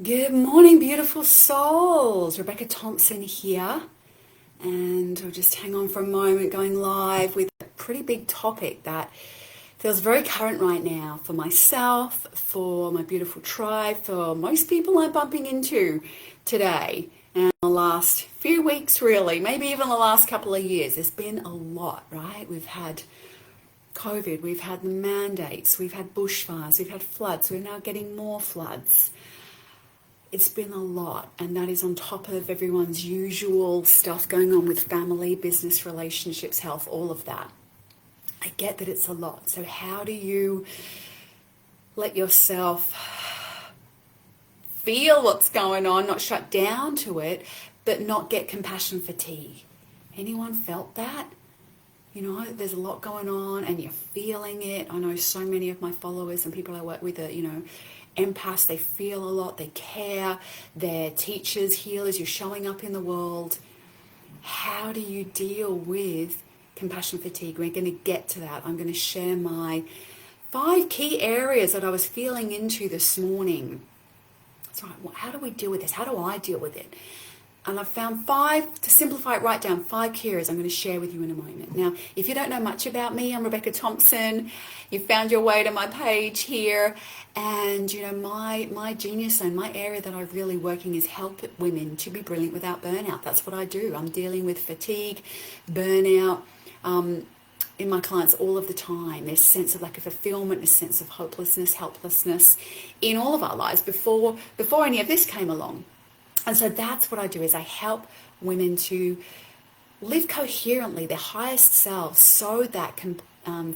Good morning, beautiful souls. Rebecca Thompson here, and I'll just hang on for a moment going live with a pretty big topic that feels very current right now for myself, for my beautiful tribe, for most people I'm bumping into today. And the last few weeks, really, maybe even the last couple of years, there's been a lot, right? We've had COVID, we've had the mandates, we've had bushfires, we've had floods, we're now getting more floods. It's been a lot, and that is on top of everyone's usual stuff going on with family, business, relationships, health, all of that. I get that it's a lot. So how do you let yourself feel what's going on, not shut down to it, but not get compassion fatigue? Anyone felt that? You know, there's a lot going on and you're feeling it. I know so many of my followers and people I work with are, empaths. They feel a lot, they care, they're teachers, healers, you're showing up in the world. How do you deal with compassion fatigue? We're going to get to that. I'm going to share my 5 key areas that I was feeling into this morning. So how do we deal with this? How do I deal with it? And I've found 5, to simplify it right down, 5 key areas I'm going to share with you in a moment. Now, if you don't know much about me, I'm Rebecca Thompson. You found your way to my page here. And, my genius zone, my area that I'm really working is help women to be brilliant without burnout. That's what I do. I'm dealing with fatigue, burnout, in my clients all of the time. This sense of lack of fulfillment, this sense of hopelessness, helplessness in all of our lives before any of this came along. And so that's what I do, is I help women to live coherently, their highest selves, so that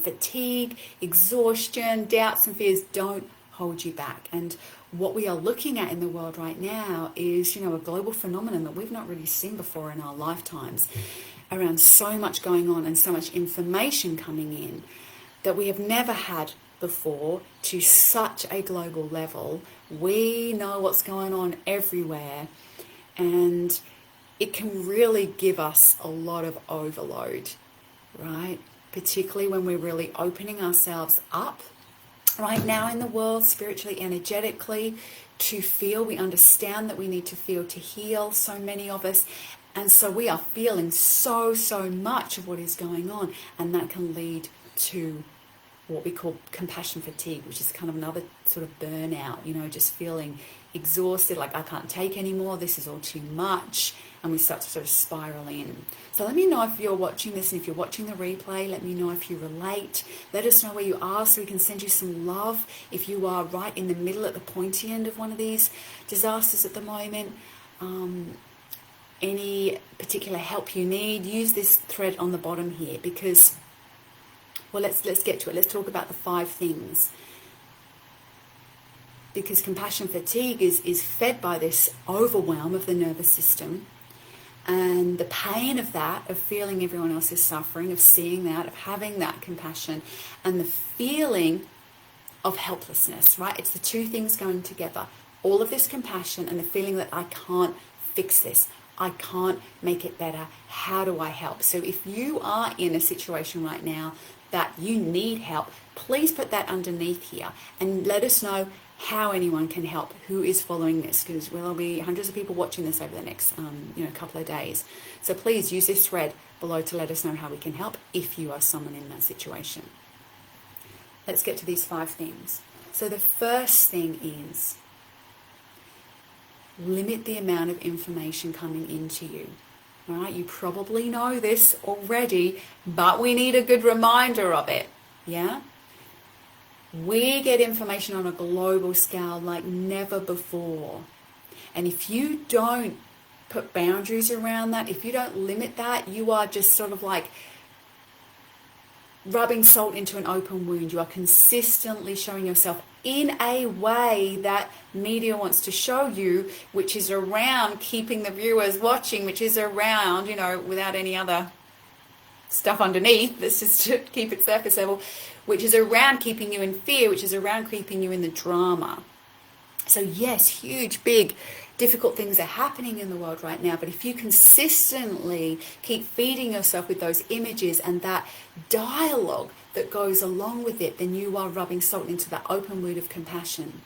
fatigue, exhaustion, doubts and fears don't hold you back. And what we are looking at in the world right now is, a global phenomenon that we've not really seen before in our lifetimes, around so much going on and so much information coming in that we have never had before to such a global level. We know what's going on everywhere, and it can really give us a lot of overload, right? Particularly when we're really opening ourselves up right now in the world, spiritually, energetically, to feel. We understand that we need to feel to heal, so many of us. And so we are feeling so much of what is going on, and that can lead to what we call compassion fatigue, which is kind of another sort of burnout, just feeling exhausted, like I can't take anymore, this is all too much, and we start to sort of spiral in. So let me know if you're watching this, and if you're watching the replay, let me know if you relate. Let us know where you are so we can send you some love if you are right in the middle at the pointy end of one of these disasters at the moment. Any particular help you need, use this thread on the bottom here, because let's get to it. Let's talk about the 5 things. Because compassion fatigue is fed by this overwhelm of the nervous system, and the pain of that, of feeling everyone else is suffering, of seeing that, of having that compassion, and the feeling of helplessness, right? It's the 2 things going together. All of this compassion and the feeling that I can't fix this. I can't make it better. How do I help? So if you are in a situation right now that you need help, please put that underneath here and let us know how anyone can help who is following this, because there'll be hundreds of people watching this over the next couple of days. So please use this thread below to let us know how we can help if you are someone in that situation. Let's get to these 5 things. So the first thing is limit the amount of information coming into you. All right, you probably know this already, but we need a good reminder of it. Yeah? We get information on a global scale like never before. And if you don't put boundaries around that, if you don't limit that, you are just sort of like rubbing salt into an open wound. You are consistently showing yourself in a way that media wants to show you, which is around keeping the viewers watching, which is around, without any other stuff underneath, that's just to keep it surface level, which is around keeping you in fear, which is around keeping you in the drama. So yes, huge, big, difficult things are happening in the world right now, but if you consistently keep feeding yourself with those images and that dialogue that goes along with it, then you are rubbing salt into that open wound of compassion.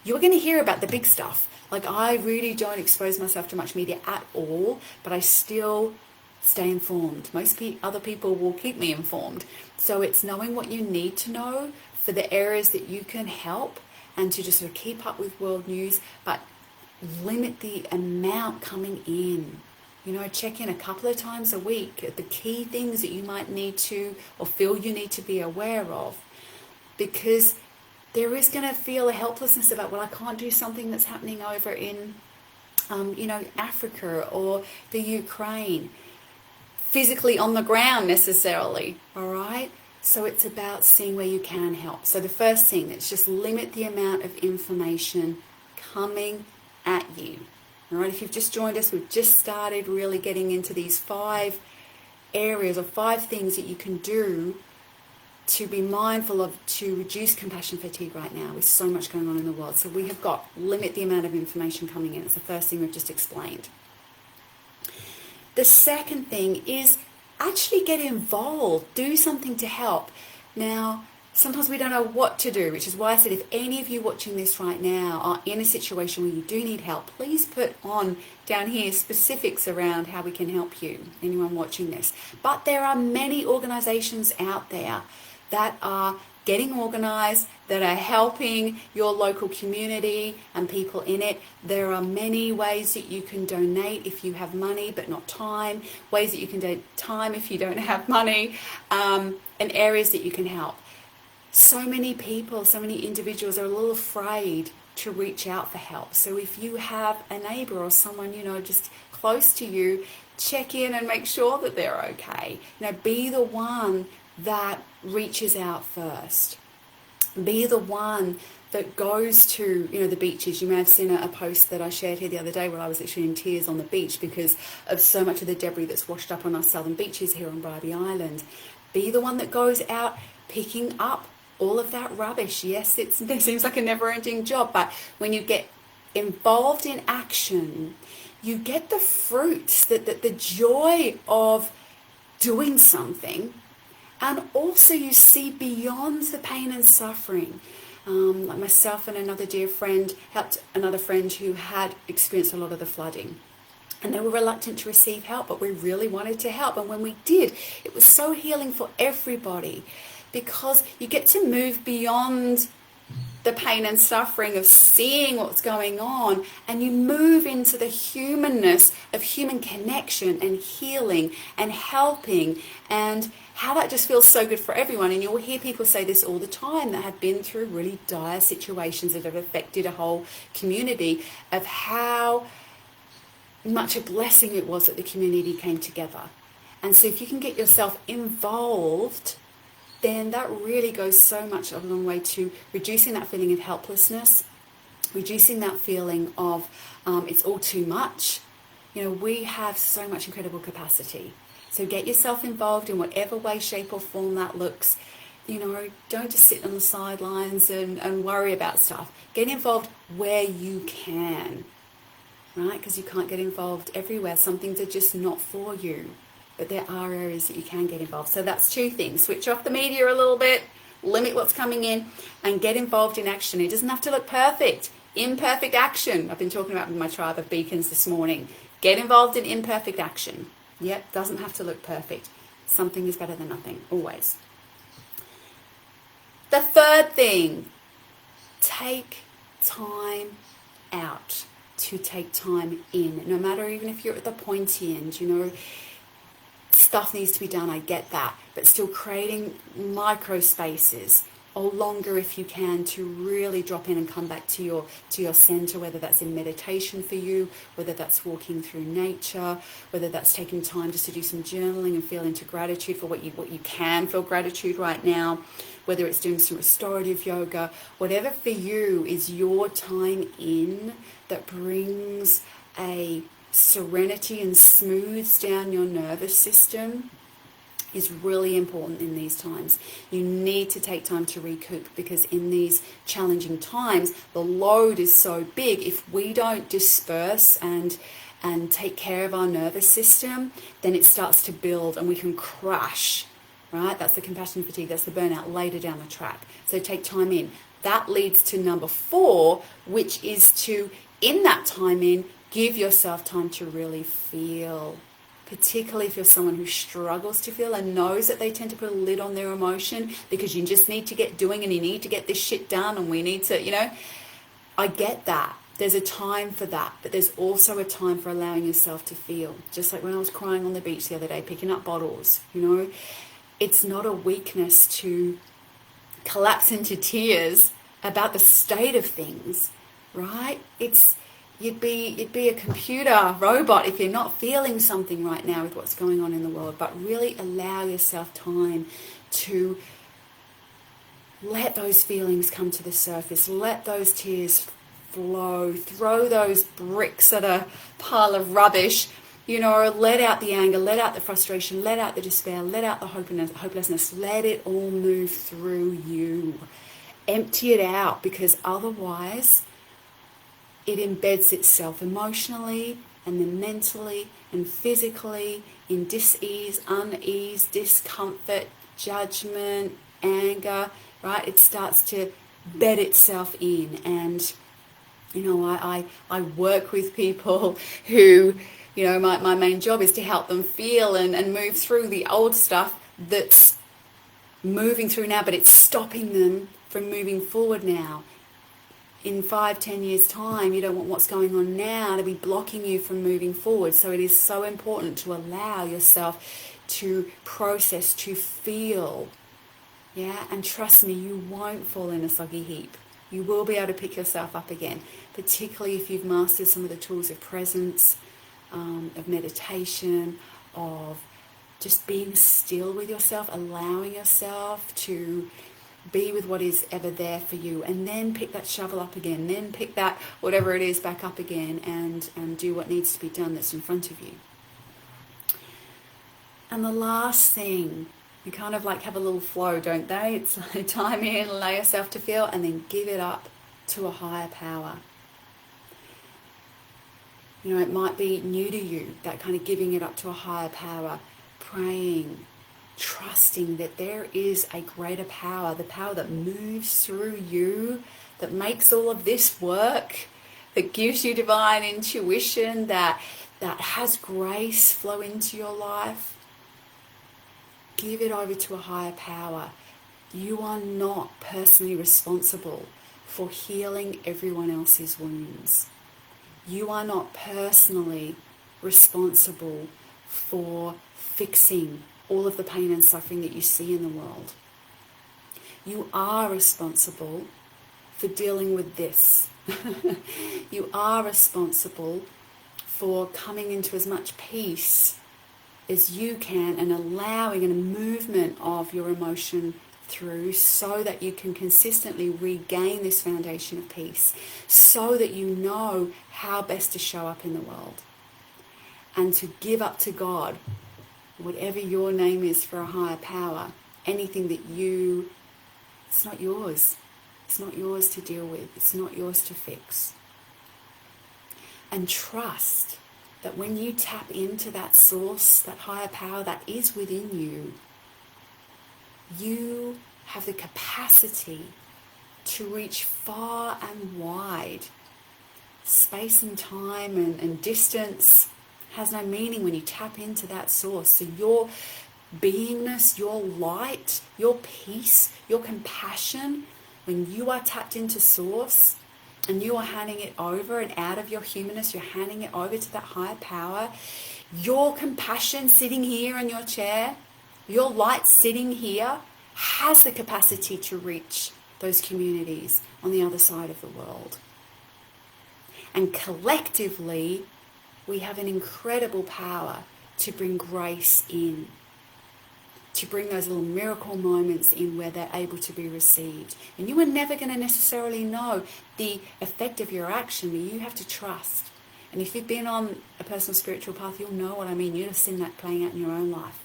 You're going to hear about the big stuff, Like, I really don't expose myself to much media at all, but I still stay informed. Most other people will keep me informed. So it's knowing what you need to know for the areas that you can help, and to just sort of keep up with world news, but limit the amount coming in. You know, check in a couple of times a week at the key things that you might need to, or feel you need to be aware of. Because there is going to feel a helplessness about, well, I can't do something that's happening over in, Africa or the Ukraine, physically on the ground necessarily, all right? So it's about seeing where you can help. So the first thing, is just limit the amount of information coming at you. All right, if you've just joined us, we've just started really getting into these 5 areas or 5 things that you can do to be mindful of, to reduce compassion fatigue right now with so much going on in the world. So we have got limit the amount of information coming in. It's the first thing we've just explained. The second thing is actually get involved, do something to help. Now, sometimes we don't know what to do, which is why I said if any of you watching this right now are in a situation where you do need help, please put on down here specifics around how we can help you, anyone watching this. But there are many organizations out there that are getting organized, that are helping your local community and people in it. There are many ways that you can donate if you have money but not time, ways that you can donate time if you don't have money, and areas that you can help. So many people, so many individuals are a little afraid to reach out for help. So if you have a neighbor or someone, just close to you, check in and make sure that they're okay. Be the one that reaches out first. Be the one that goes to, the beaches. You may have seen a post that I shared here the other day where I was actually in tears on the beach because of so much of the debris that's washed up on our southern beaches here on Bribie Island. Be the one that goes out picking up all of that rubbish. Yes, it seems like a never-ending job, but when you get involved in action, you get the fruits, that the joy of doing something, and also you see beyond the pain and suffering. Like myself and another dear friend helped another friend who had experienced a lot of the flooding. And they were reluctant to receive help, but we really wanted to help. And when we did, it was so healing for everybody, because you get to move beyond the pain and suffering of seeing what's going on, and you move into the humanness of human connection and healing and helping, and how that just feels so good for everyone. And you'll hear people say this all the time that have been through really dire situations that have affected a whole community, of how much a blessing it was that the community came together. And so if you can get yourself involved, then that really goes so much a long way to reducing that feeling of helplessness, reducing that feeling of it's all too much. We have so much incredible capacity. So get yourself involved in whatever way, shape or form that looks. Don't just sit on the sidelines and worry about stuff. Get involved where you can, right? Because you can't get involved everywhere. Some things are just not for you. But there are areas that you can get involved. So that's 2 things. Switch off the media a little bit, limit what's coming in, and get involved in action. It doesn't have to look perfect. Imperfect action. I've been talking about with my tribe of beacons this morning. Get involved in imperfect action. Yep, doesn't have to look perfect. Something is better than nothing, always. The third thing, take time out to take time in. No matter, even if you're at the pointy end, stuff needs to be done, I get that, but still creating micro spaces, or longer if you can, to really drop in and come back to your center, whether that's in meditation for you, whether that's walking through nature, whether that's taking time just to do some journaling and feel into gratitude for what you can feel gratitude right now, whether it's doing some restorative yoga, whatever for you is your time in that brings a serenity and smooths down your nervous system, is really important in these times. You need to take time to recoup, because in these challenging times, the load is so big. If we don't disperse and take care of our nervous system, then it starts to build and we can crash, right? That's the compassion fatigue, that's the burnout later down the track. So take time in. That leads to number 4, which is to in that time give yourself time to really feel, particularly if you're someone who struggles to feel and knows that they tend to put a lid on their emotion because you just need to get doing and you need to get this shit done and we need to, I get that. There's a time for that, but there's also a time for allowing yourself to feel. Just like when I was crying on the beach the other day, picking up bottles, it's not a weakness to collapse into tears about the state of things, right? You'd be a computer robot if you're not feeling something right now with what's going on in the world, but really allow yourself time to let those feelings come to the surface, let those tears flow, throw those bricks at a pile of rubbish, let out the anger, let out the frustration, let out the despair, let out the hopelessness, let it all move through you. Empty it out, because otherwise it embeds itself emotionally and then mentally and physically in dis-ease, unease, discomfort, judgment, anger, right? It starts to bed itself in. And I work with people who, my main job is to help them feel and move through the old stuff that's moving through now, but it's stopping them from moving forward now. In 5-10 years' time, you don't want what's going on now to be blocking you from moving forward. So it is so important to allow yourself to process, to feel. Yeah, and trust me, you won't fall in a soggy heap. You will be able to pick yourself up again, particularly if you've mastered some of the tools of presence, of meditation, of just being still with yourself, allowing yourself to be with what is ever there for you, and then pick that shovel up again, then pick that whatever it is back up again, and do what needs to be done that's in front of you. And the last thing, you kind of like have a little flow, don't they? It's like time in, allow yourself to feel, and then give it up to a higher power. It might be new to you, that kind of giving it up to a higher power, praying, trusting that there is a greater power, the power that moves through you, that makes all of this work, that gives you divine intuition, that has grace flow into your life. Give it over to a higher power. You are not personally responsible for healing everyone else's wounds. You are not personally responsible for fixing all of the pain and suffering that you see in the world. You are responsible for dealing with this. You are responsible for coming into as much peace as you can and allowing a movement of your emotion through, so that you can consistently regain this foundation of peace, so that you know how best to show up in the world and to give up to God whatever your name is for a higher power, anything that it's not yours. It's not yours to deal with. It's not yours to fix. And trust that when you tap into that source, that higher power that is within you, you have the capacity to reach far and wide. Space and time and distance has no meaning when you tap into that source. So your beingness, your light, your peace, your compassion, when you are tapped into source and you are handing it over, and out of your humanness you're handing it over to that higher power, your compassion sitting here in your chair, your light sitting here, has the capacity to reach those communities on the other side of the world. And collectively, we have an incredible power to bring grace in, to bring those little miracle moments in where they're able to be received. And you are never going to necessarily know the effect of your action, but you have to trust. And if you've been on a personal spiritual path, you'll know what I mean. You'll have seen that playing out in your own life.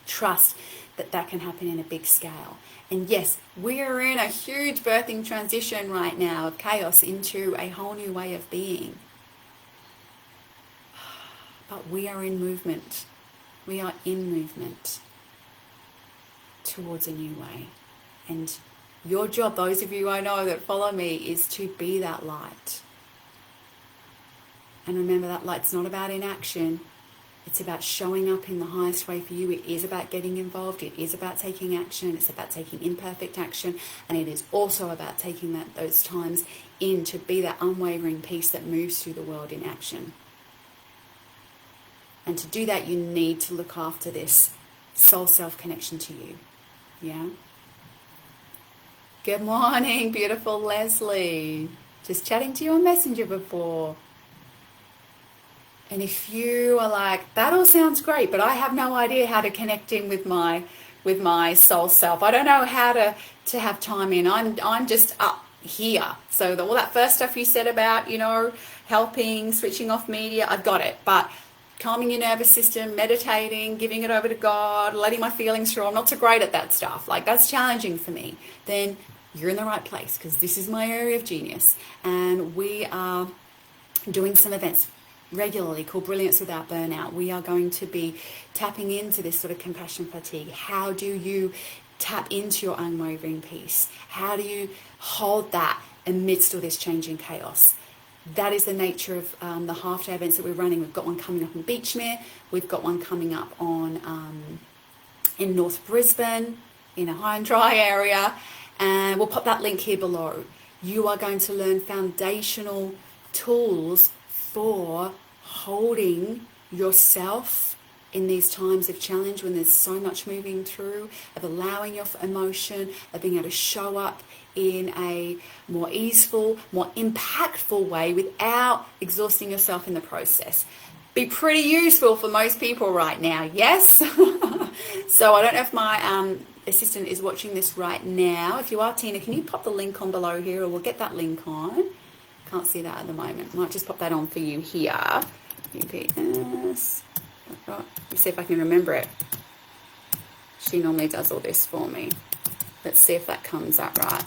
Trust that can happen in a big scale. And yes, we're in a huge birthing transition right now of chaos into a whole new way of being. But we are in movement. We are in movement towards a new way. And your job, those of you I know that follow me, is to be that light. And remember that light's not about inaction. It's about showing up in the highest way for you. It is about getting involved. It is about taking action. It's about taking imperfect action. And it is also about taking those times in to be that unwavering peace that moves through the world in action. And to do that, you need to look after this soul self connection to you. Yeah? Good morning, beautiful Leslie. Just chatting to you on Messenger before. And if you are like, that all sounds great, but I have no idea how to connect in with my soul self. I don't know how to have time in. I'm just up here. So all that first stuff you said about, helping, switching off media, I've got it. But calming your nervous system, meditating, giving it over to God, letting my feelings through, I'm not so great at that stuff. Like, that's challenging for me. Then you're in the right place, because this is my area of genius. And we are doing some events regularly called Brilliance Without Burnout. We are going to be tapping into this sort of compassion fatigue. How do you tap into your unwavering peace? How do you hold that amidst all this changing chaos? That is the nature of the half-day events that we're running. We've got one coming up in Beachmere. We've got one coming up in North Brisbane, in a high and dry area. And we'll pop that link here below. You are going to learn foundational tools for holding yourself in these times of challenge when there's so much moving through, of allowing your emotion, of being able to show up in a more easeful, more impactful way without exhausting yourself in the process. Be pretty useful for most people right now, yes? So I don't know if my assistant is watching this right now. If you are, Tina, can you pop the link on below here, or we'll get that link on. Can't see that at the moment. Might just pop that on for you here. UPS. Let me see if I can remember it. She normally does all this for me. Let's see if that comes up right.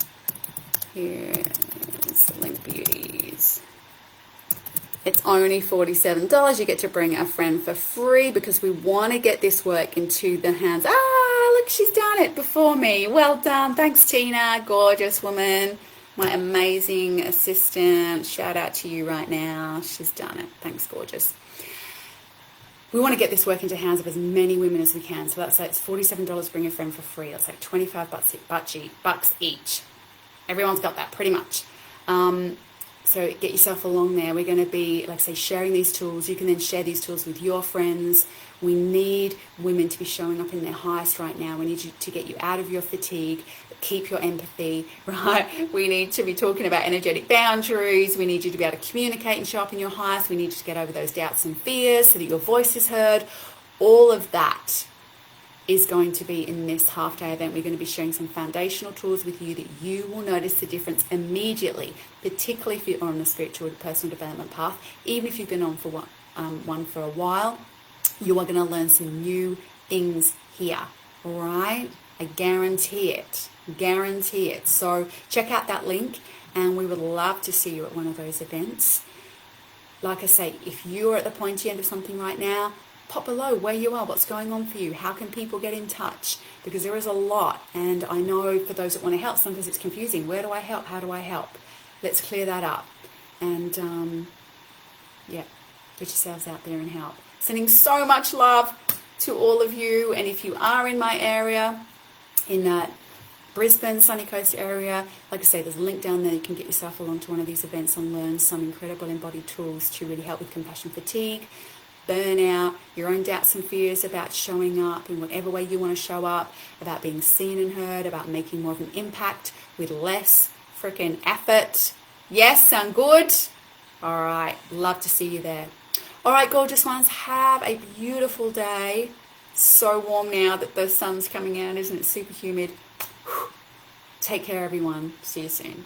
Here's the link, beauties. It's only $47. You get to bring a friend for free, because we want to get this work into the hands. Look, she's done it before me. Well done. Thanks, Tina. Gorgeous woman. My amazing assistant. Shout out to you right now. She's done it. Thanks, gorgeous. We want to get this work into hands of as many women as we can. So that's like, it's $47, bring a friend for free. That's like $25 each. Everyone's got that pretty much. So get yourself along there. We're going to be, like I say, sharing these tools. You can then share these tools with your friends. We need women to be showing up in their highest right now. We need you to get you out of your fatigue, keep your empathy, right? We need to be talking about energetic boundaries. We need you to be able to communicate and show up in your highest. We need you to get over those doubts and fears so that your voice is heard. All of that is going to be in this half-day event. We're going to be sharing some foundational tools with you that you will notice the difference immediately, particularly if you're on the spiritual personal development path. Even if you've been on for one for a while, you are going to learn some new things here, all right? I guarantee it. Guarantee it. So check out that link, and we would love to see you at one of those events. Like I say, if you're at the pointy end of something right now, pop below where you are, what's going on for you, how can people get in touch, because there is a lot, and I know for those that want to help, sometimes it's confusing. Where do I help? How do I help? Let's clear that up, and get yourselves out there and help. Sending so much love to all of you, and if you are in my area, in that Brisbane, Sunny Coast area, like I say, there's a link down there. You can get yourself along to one of these events and learn some incredible embodied tools to really help with compassion fatigue, burnout, your own doubts and fears about showing up in whatever way you want to show up, about being seen and heard, about making more of an impact with less freaking effort. Yes, sound good? All right, love to see you there. All right, gorgeous ones, have a beautiful day. So warm now that the sun's coming out, isn't it? Super humid. Take care, everyone. See you soon.